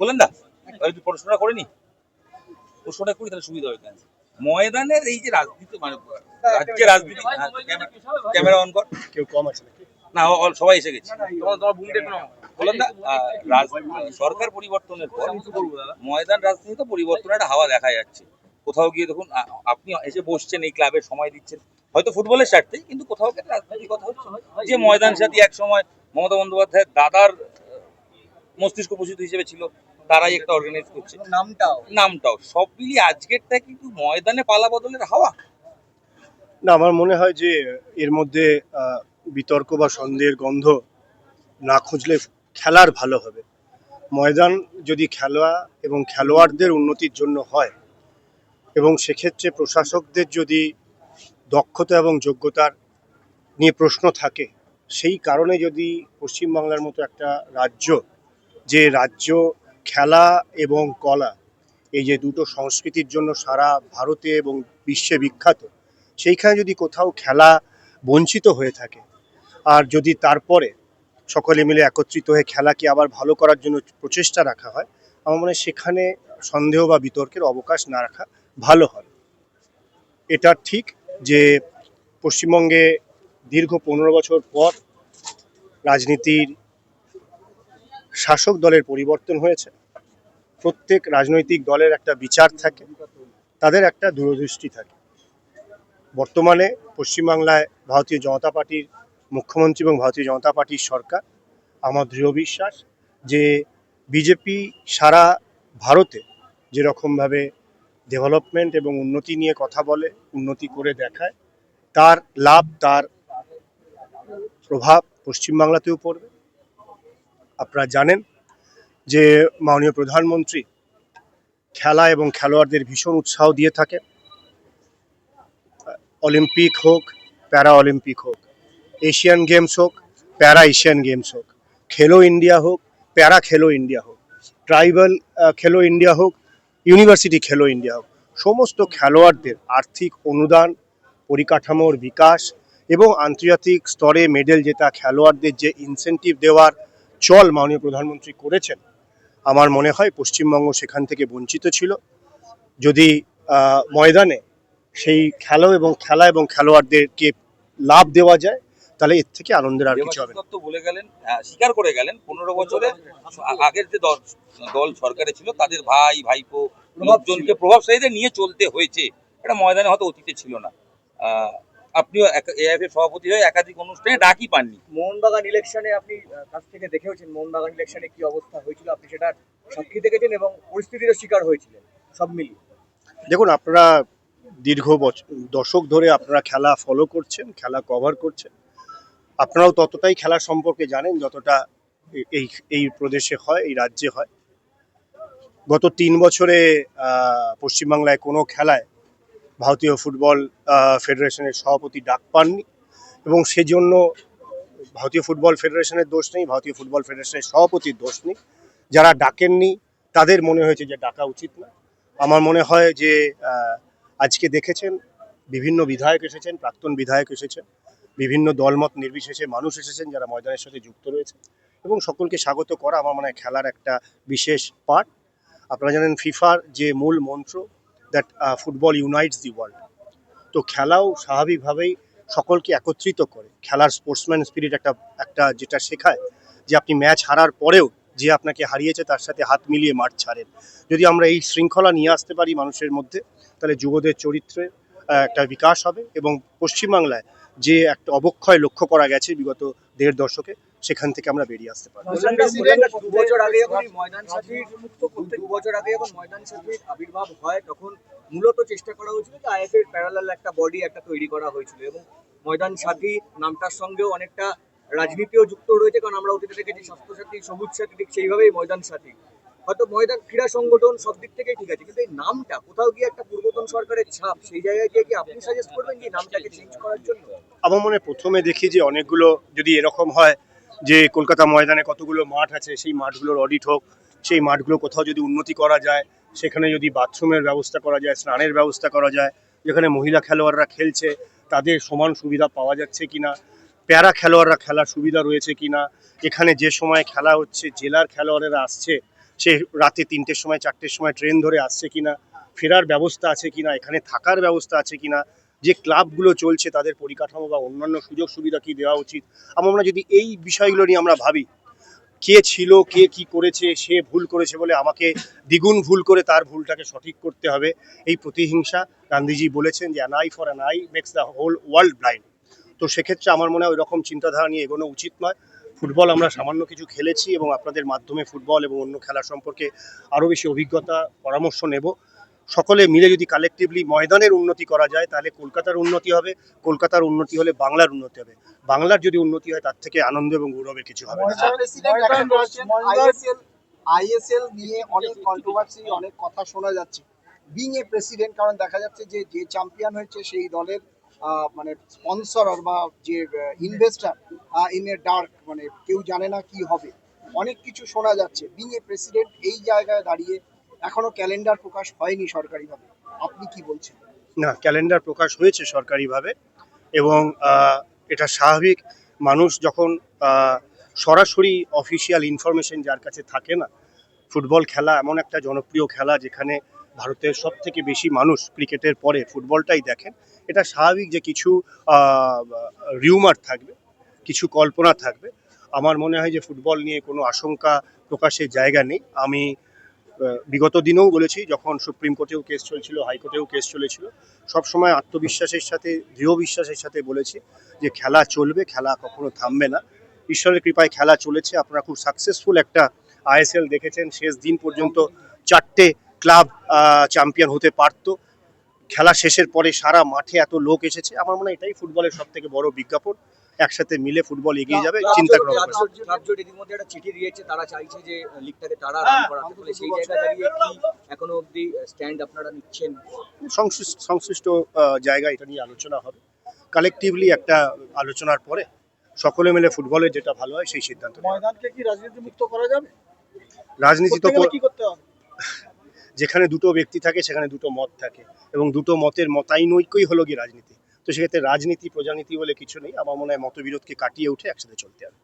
বলেন না পড়াশোনা করিনি, পড়াশোনা করি তাহলে সুবিধা হয়। ময়দানের এই যে রাজনীতি মানে রাজ্যে রাজনীতি, ক্যামেরা অন কর, কেউ কম আছে না, সবাই এসে গেছে। বলেন না, সরকার পরিবর্তনের পর ময়দান রাজনীতিতে পরিবর্তনের একটা হাওয়া দেখা যাচ্ছে। কোথাও গিয়ে দেখুন, আপনি এসে বসছেন, এই ক্লাবের সময় দিচ্ছেন হয়তো ফুটবলের স্বার্থে, কিন্তু কোথাও গিয়ে রাজনৈতিক কথা হচ্ছে যে ময়দান সাথী এক সময় মমতা বন্দ্যোপাধ্যায়ের দাদার মস্তিষ্ক প্রসূত হিসেবে ছিল, তারাই একটা অর্গানাইজ করছে, নামটাও সব মিলিয়ে আজকেরটা কিন্তু ময়দানে পালা বদলের হাওয়া। না, আমার মনে হয় যে এর মধ্যে বিতর্ক বা সন্দেহের গন্ধ না খুঁজলে খেলার ভালো হবে। ময়দান যদি খেলা এবং খেলোয়াড়দের উন্নতির জন্য হয়, এবং সেক্ষেত্রে প্রশাসকদের যদি দক্ষতা এবং যোগ্যতার নিয়ে প্রশ্ন থাকে, সেই কারণে যদি পশ্চিমবাংলার মতো একটা রাজ্য, যে রাজ্য খেলা এবং কলা এই যে দুটো সংস্কৃতির জন্য সারা ভারতে এবং বিশ্বে বিখ্যাত, সেইখানে যদি কোথাও খেলা বঞ্চিত হয়ে থাকে, আর যদি তারপরে সকলে মিলে একত্রিত হয়ে খেলাকে আবার ভালো করার জন্য প্রচেষ্টা রাখা হয়, আমার মনে হয় সেখানে সন্দেহ বা বিতর্কের অবকাশ না রাখা ভালো হয়। এটা ঠিক যে পশ্চিমবঙ্গে দীর্ঘ 15 বছর পর রাজনীতির শাসক দলের পরিবর্তন হয়েছে। প্রত্যেক রাজনৈতিক দলের একটা বিচার থাকে, তাদের একটা দূরদৃষ্টি থাকে। বর্তমানে পশ্চিমবাংলায় ভারতীয় জনতা পার্টির মুখ্যমন্ত্রী এবং ভারতীয় জনতা পার্টির সরকার, আমার দৃঢ় বিশ্বাস যে বিজেপি সারা ভারতে যেরকমভাবে ডেভেলপমেন্ট এবং উন্নতি নিয়ে কথা বলে, উন্নতি করে দেখায়, তার লাভ, তার প্রভাব পশ্চিমবাংলাতেও পড়বে। আপনারা জানেন যে মাননীয় প্রধানমন্ত্রী খেলা এবং খেলোয়াড়দের ভীষণ উৎসাহ দিয়ে থাকে। অলিম্পিক হোক, প্যারা অলিম্পিক হোক, এশিয়ান গেমস হোক, প্যারা এশিয়ান গেমস হোক, খেলো ইন্ডিয়া হোক, প্যারা খেলো ইন্ডিয়া হোক, ট্রাইবাল খেলো ইন্ডিয়া হোক, ইউনিভার্সিটি খেলো ইন্ডিয়া হোক, সমস্ত খেলোয়াড়দের আর্থিক অনুদান, পরিকাঠামোর বিকাশ এবং আন্তর্জাতিক স্তরে মেডেল জেতা খেলোয়াড়দের যে ইনসেন্টিভ দেওয়ার চল মাননীয় প্রধানমন্ত্রী করেছেন, আমার মনে হয় পশ্চিমবঙ্গ সেখান থেকে বঞ্চিত ছিল। যদি ময়দানে সেই খেলা এবং খেলোয়াড়দেরকে লাভ দেওয়া যায়, তাহলে এর থেকে আনন্দের আর কিছু হবে না। বলে গেলেন, স্বীকার করে গেলেন 15 বছরে আগের যে দল সরকারে ছিল তাদের ভাই ভাইপো লোকজনকে প্রভাবশালীদের নিয়ে চলতে হয়েছে, এটা ময়দানে হয়তো অতীতে ছিল না। আপনিও এআইএফ এর সভাপতি হয়ে একাধিক অনুষ্ঠানে ডাকই পাননি। মোহনবাগান ইলেকশনে আপনি কাছ থেকে দেখেওছেন মোহনবাগান ইলেকশনে কি অবস্থা হয়েছিল, আপনি সেটা সাক্ষী দেখেছেন এবং পরিস্থিতিরও শিকার হয়েছিলেন সব মিলিয়ে। দেখুন, আপনারা দীর্ঘ দশক ধরে আপনারা খেলা ফলো করছেন, খেলা কভার করছেন, আপনারাও ততটাই খেলা সম্পর্কে জানেন যতটা এই এই প্রদেশে হয়, এই রাজ্যে হয়। গত 3 বছরে পশ্চিমবাংলায় কোনো খেলায় ভারতীয় ফুটবল ফেডারেশনের সভাপতি ডাক পাননি, এবং সেজন্য ভারতীয় ফুটবল ফেডারেশনের দোষ নেই, ভারতীয় ফুটবল ফেডারেশনের সভাপতির দোষ নেই। যারা ডাকেননি তাদের মনে হয়েছে যে ডাকা উচিত না। আমার মনে হয় যে আজকে দেখেছেন বিভিন্ন বিধায়ক এসেছেন, প্রাক্তন বিধায়ক এসেছেন, বিভিন্ন দলমত নির্বিশেষে মানুষ এসেছেন যারা ময়দানের সাথে যুক্ত রয়েছে, এবং সকলকে স্বাগত করা আমার মনে হয় খেলার একটা বিশেষ পার্ট। আপনারা জানেন ফিফার যে মূল মন্ত্র, দ্যাট ফুটবল ইউনাইটস দি ওয়ার্ল্ড। তো খেলাও স্বাভাবিকভাবেই সকলকে একত্রিত করে। খেলার স্পোর্টসম্যান স্পিরিট একটা যেটা শেখায় যে আপনি ম্যাচ হারার পরেও যে আপনাকে হারিয়েছে তার সাথে হাত মিলিয়ে মাঠ ছাড়েন। যদি আমরা এই শৃঙ্খলা নিয়ে আসতে পারি মানুষের মধ্যে, তাহলে যুবদের চরিত্রে একটা বিকাশ হবে, এবং পশ্চিমবাংলায় যে একটা অবক্ষয় লক্ষ্য করা গেছে বিগত 1.5 দশকে, সেখান থেকে আমরা বেরিয়ে আসতে পারবো। 2 বছর আগে যখন ময়দান সাথীর আবির্ভাব হয়, তখন মূলত চেষ্টা করা হয়েছিল যে আইএফ এর প্যারালাল একটা বডি একটা তৈরি করা হয়েছিল, এবং ময়দান সাথী নামটার সঙ্গেও অনেকটা রাজনীতিও যুক্ত রয়েছে, কারণ আমরা অতীতে দেখেছি স্বাস্থ্য সাথী, সবুজ সাথী, ঠিক সেইভাবেই ময়দান সাথী। হয়তো ময়দান ক্রীড়া সংগঠন সব দিক থেকেই ঠিক আছে, কিন্তু এই নামটা কোথাও গিয়ে একটা পূর্বতন সরকারের ছাপ, সেই জায়গায় গিয়ে কি আপনি সাজেস্ট করবেন যে নামটাকে চেঞ্জ করার জন্য? আমার মনে প্রথমে দেখি যে অনেকগুলো যদি এরকম হয় যে কলকাতা ময়দানে কতগুলো মাঠ আছে, সেই মাঠগুলোর অডিট হোক, সেই মাঠগুলো কোথাও যদি উন্নতি করা যায়, সেখানে যদি বাথরুমের ব্যবস্থা করা যায়, স্নানের ব্যবস্থা করা যায়, যেখানে মহিলা খেলোয়াড়রা খেলছে তাদের সমান সুবিধা পাওয়া যাচ্ছে কিনা, প্যারা খেলোয়াড়রা খেলার সুবিধা রয়েছে কিনা, এখানে যে সময় খেলা হচ্ছে জেলার খেলোয়াড়েরা আসছে সে রাতে 3টের সময় 4টের সময় ট্রেন ধরে আসছে কিনা, ফেরার ব্যবস্থা আছে কিনা, এখানে থাকার ব্যবস্থা আছে কিনা, যে ক্লাবগুলো চলছে তাদের পরিকাঠামো বা অন্যান্য সুযোগ সুবিধা কি দেওয়া উচিত। আমরা যদি এই বিষয়গুলো নিয়ে আমরা ভাবি, কে ছিল কে কি করেছে, সে ভুল করেছে বলে আমাকে দ্বিগুণ ভুল করে তার ভুলটাকে সঠিক করতে হবে, এই প্রতিহিংসা, গান্ধীজি বলেছেন যে an eye for an eye makes the whole world blind. তো সেক্ষেত্রে আমার মনে হয় ওই রকম চিন্তাধারা নিয়ে এগোনো উচিত নয়। ফুটবল আমরা সামান্য কিছু খেলেছি এবং আপনাদের মাধ্যমে ফুটবল এবং অন্য খেলা সম্পর্কে আরও বেশি অভিজ্ঞতা পরামর্শ নেব। সকলে মিলে যদি কালেকটিভলি ময়দানের উন্নতি করা যায় তাহলে কলকাতার উন্নতি হবে, কলকাতার উন্নতি হলে বাংলার উন্নতি হবে, বাংলার যদি উন্নতি হয় তার থেকে আনন্দ এবং গৌরবের কিছু হবে না। আইএসএল নিয়ে অনেক কন্ট্রোভার্সি, অনেক কথা শোনা যাচ্ছে। বিং এ প্রেসিডেন্ট, কারণ দেখা যাচ্ছে যে যে চ্যাম্পিয়ন হয়েছে সেই দলের মানে স্পন্সর বা যে ইনভেস্টার ইন এ ডার্ক, মানে কেউ জানে না কি হবে, অনেক কিছু শোনা যাচ্ছে। বিং এ প্রেসিডেন্ট এই জায়গায় দাঁড়িয়ে এখনো ক্যালেন্ডার প্রকাশ হয়নি সরকারিভাবে, আপনি কি বলছেন? না, ক্যালেন্ডার প্রকাশ হয়েছে সরকারিভাবে এবং এটা স্বাভাবিক। মানুষ যখন সরাসরি অফিসিয়াল ইনফরমেশন যার কাছে থাকে না, ফুটবল খেলা এমন একটা জনপ্রিয় খেলা যেখানে ভারতের সব থেকে বেশি মানুষ ক্রিকেটের পরে ফুটবলটাই দেখেন, এটা স্বাভাবিক যে কিছু রিউমার থাকবে, কিছু কল্পনা থাকবে। আমার মনে হয় যে ফুটবল নিয়ে কোনো আশঙ্কা প্রকাশের জায়গা নেই। আমি বিগত দিনেও বলেছি, যখন সুপ্রিম কোর্টেও কেস চলছিল, হাইকোর্টেও কেস চলেছিল, সবসময় আত্মবিশ্বাসের সাথে, দৃঢ় বিশ্বাসের সাথে বলেছি যে খেলা চলবে, খেলা কখনো থামবে না। ঈশ্বরের কৃপায় খেলা চলেছে। আপনারা খুব সাকসেসফুল একটা আইএসএল দেখেছেন, শেষ দিন পর্যন্ত 4টে ক্লাব চ্যাম্পিয়ন হতে পারত। খেলা শেষের পরে সারা মাঠে এত লোক এসেছে, আমার মনে হয় এটাই ফুটবলের সব থেকে বড় বিজ্ঞাপন। একসাথে মিলে ফুটবল এগিয়ে যাবে, চিন্তা করা হবে না। ক্লাব জোট ইতিমধ্যে একটা চিঠি দিয়েছে, তারা চাইছে যে লিগটাকে তারা রান করাতে, বলে সেই জায়গায় দাঁড়িয়ে কি এখনো অবধি স্ট্যান্ড আপনারা নিচ্ছেন? সংশ্লিষ্ট জায়গায় এটা নিয়ে আলোচনা হবে। কালেকটিভলি একটা আলোচনার পরে সকলে মিলে ফুটবলের যেটা ভালো হয় সেই সিদ্ধান্ত নেব। ময়দানকে কি রাজনীতি মুক্ত করা যাবে? রাজনীতি তো কি করতে হবে? যেখানে দুটো ব্যক্তি থাকে সেখানে দুটো মত থাকে এবং দুটো মতের মতানৈক্যই হলো কি রাজনীতি। তো সেক্ষেত্রে রাজনীতি প্রজানীতি বলে কিছু নেই। আমার মনে হয় মতবিরোধকে কাটিয়ে উঠে একসাথে চলতে হবে।